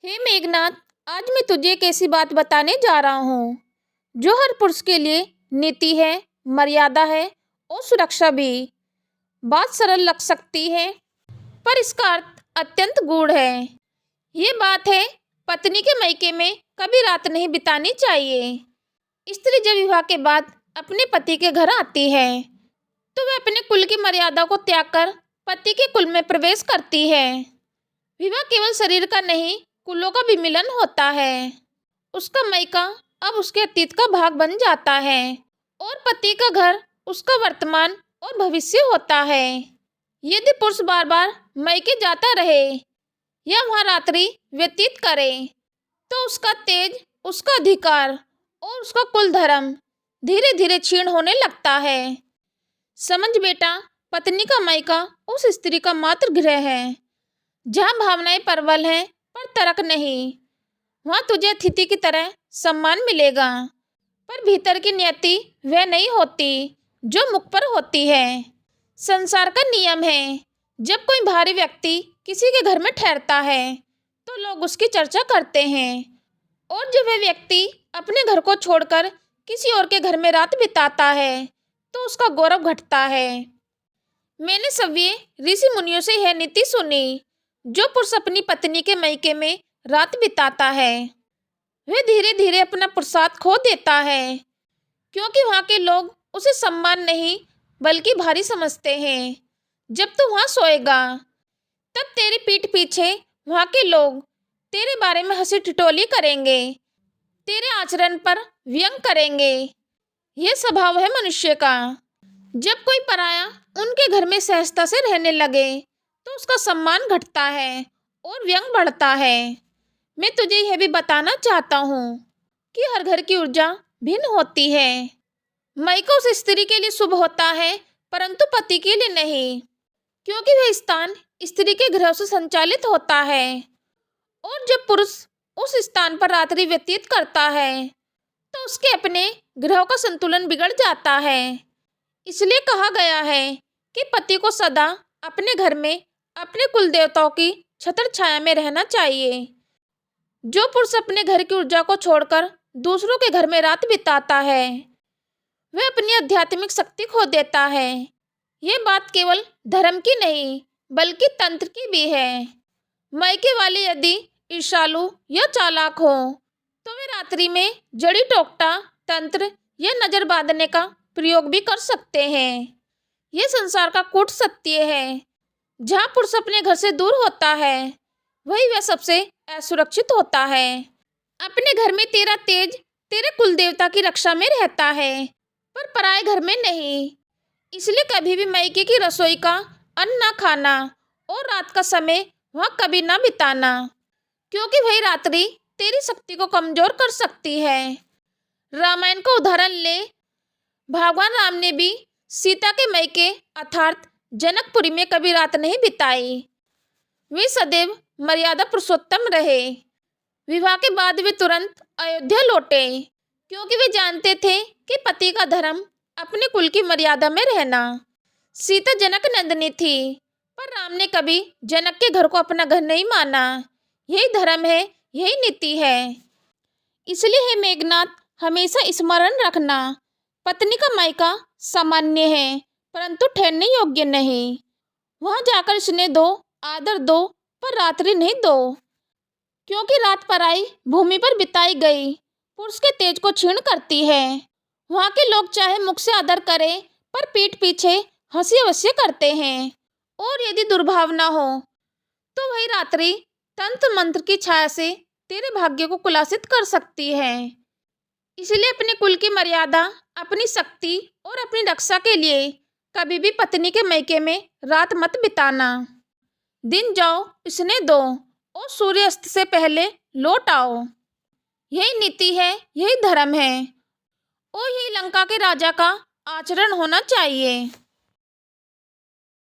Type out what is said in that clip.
हे मेघनाथ, आज मैं तुझे एक ऐसी बात बताने जा रहा हूँ जो हर पुरुष के लिए नीति है, मर्यादा है और सुरक्षा भी। बात सरल लग सकती है पर इसका अर्थ अत्यंत गूढ़ है। ये बात है, पत्नी के मायके में कभी रात नहीं बितानी चाहिए। स्त्री जब विवाह के बाद अपने पति के घर आती है तो वह अपने कुल की मर्यादा को त्याग कर पति के कुल में प्रवेश करती है। विवाह केवल शरीर का नहीं, कुलों का भी मिलन होता है। उसका मायका अब उसके अतीत का भाग बन जाता है और पति का घर उसका वर्तमान और भविष्य होता है। यदि पुरुष बार बार मायके जाता रहे या वहां रात्रि व्यतीत करे तो उसका तेज, उसका अधिकार और उसका कुल धर्म धीरे धीरे क्षीण होने लगता है। समझ बेटा, पत्नी का मायका उस स्त्री का मातृ गृह है जहाँ भावनाएं प्रबल हैं पर तर्क नहीं। वहाँ तुझे अतिथि की तरह सम्मान मिलेगा पर भीतर की नियति वह नहीं होती जो मुख पर होती है। संसार का नियम है, जब कोई भारी व्यक्ति किसी के घर में ठहरता है तो लोग उसकी चर्चा करते हैं और जब वह व्यक्ति अपने घर को छोड़कर किसी और के घर में रात बिताता है तो उसका गौरव घटता है। मैंने सभी ऋषि मुनियों से यह नीति सुनी, जो पुरुष अपनी पत्नी के मायके में रात बिताता है वह धीरे धीरे अपना पुरुषार्थ खो देता है, क्योंकि वहाँ के लोग उसे सम्मान नहीं बल्कि भारी समझते हैं। जब तू वहाँ सोएगा तब तेरी पीठ पीछे वहाँ के लोग तेरे बारे में हंसी ठिठोली करेंगे, तेरे आचरण पर व्यंग करेंगे। यह स्वभाव है मनुष्य का। जब कोई पराया उनके घर में सहजता से रहने लगे तो उसका सम्मान घटता है और व्यंग बढ़ता है। मैं तुझे यह भी बताना चाहता हूँ कि हर घर की ऊर्जा भिन्न होती है। मायका उस स्त्री के लिए शुभ होता है परंतु पति के लिए नहीं, क्योंकि वह स्थान स्त्री के गृह से संचालित होता है और जब पुरुष उस स्थान पर रात्रि व्यतीत करता है तो उसके अपने ग्रहों का संतुलन बिगड़ जाता है। इसलिए कहा गया है कि पति को सदा अपने घर में अपने कुल देवताओं की छत्र छाया में रहना चाहिए। जो पुरुष अपने घर की ऊर्जा को छोड़कर दूसरों के घर में रात बिताता है वह अपनी आध्यात्मिक शक्ति खो देता है। यह बात केवल धर्म की नहीं बल्कि तंत्र की भी है। मायके वाले यदि ईर्ष्यालु या चालाक हो तो वे रात्रि में जड़ी टोकटा, तंत्र या नजर बांधने का प्रयोग भी कर सकते हैं। यह संसार का कूट सत्य है। जहाँ पुरुष अपने घर से दूर होता है वही वह सबसे असुरक्षित होता है। अपने घर में तेरा तेज तेरे कुल देवता की रक्षा में रहता है पर पराये घर में नहीं। इसलिए कभी भी मायके की रसोई का अन्न न खाना और रात का समय वहाँ कभी न बिताना, क्योंकि वही रात्रि तेरी शक्ति को कमजोर कर सकती है। रामायण का उदाहरण ले। भगवान राम ने भी सीता के मायके अर्थात जनकपुरी में कभी रात नहीं बिताई। वे सदैव मर्यादा पुरुषोत्तम रहे। विवाह के बाद वे तुरंत अयोध्या लौटे, क्योंकि वे जानते थे कि पति का धर्म अपने कुल की मर्यादा में रहना। सीता जनक नंदिनी थी पर राम ने कभी जनक के घर को अपना घर नहीं माना। यही धर्म है, यही नीति है। इसलिए हे मेघनाथ, हमेशा स्मरण रखना, पत्नी का मायका सामान्य है परंतु ठहरने योग्य नहीं। वहां जाकर स्नेह दो, आदर दो पर रात्रि नहीं दो, क्योंकि रात पराई भूमि पर बिताई गई पुरुष के तेज को क्षीण करती है। वहां के लोग चाहे मुख से आदर करें पर पीठ पीछे हंसी अवश्य करते हैं और यदि दुर्भावना हो तो वही रात्रि तंत्र मंत्र की छाया से तेरे भाग्य को कुलासित कर सकती है। इसलिए अपने कुल की मर्यादा, अपनी शक्ति और अपनी रक्षा के लिए कभी भी पत्नी के मायके में रात मत बिताना। दिन जाओ, स्नेह दो और सूर्यास्त से पहले लौट आओ। यही नीति है, यही धर्म है और यही लंका के राजा का आचरण होना चाहिए।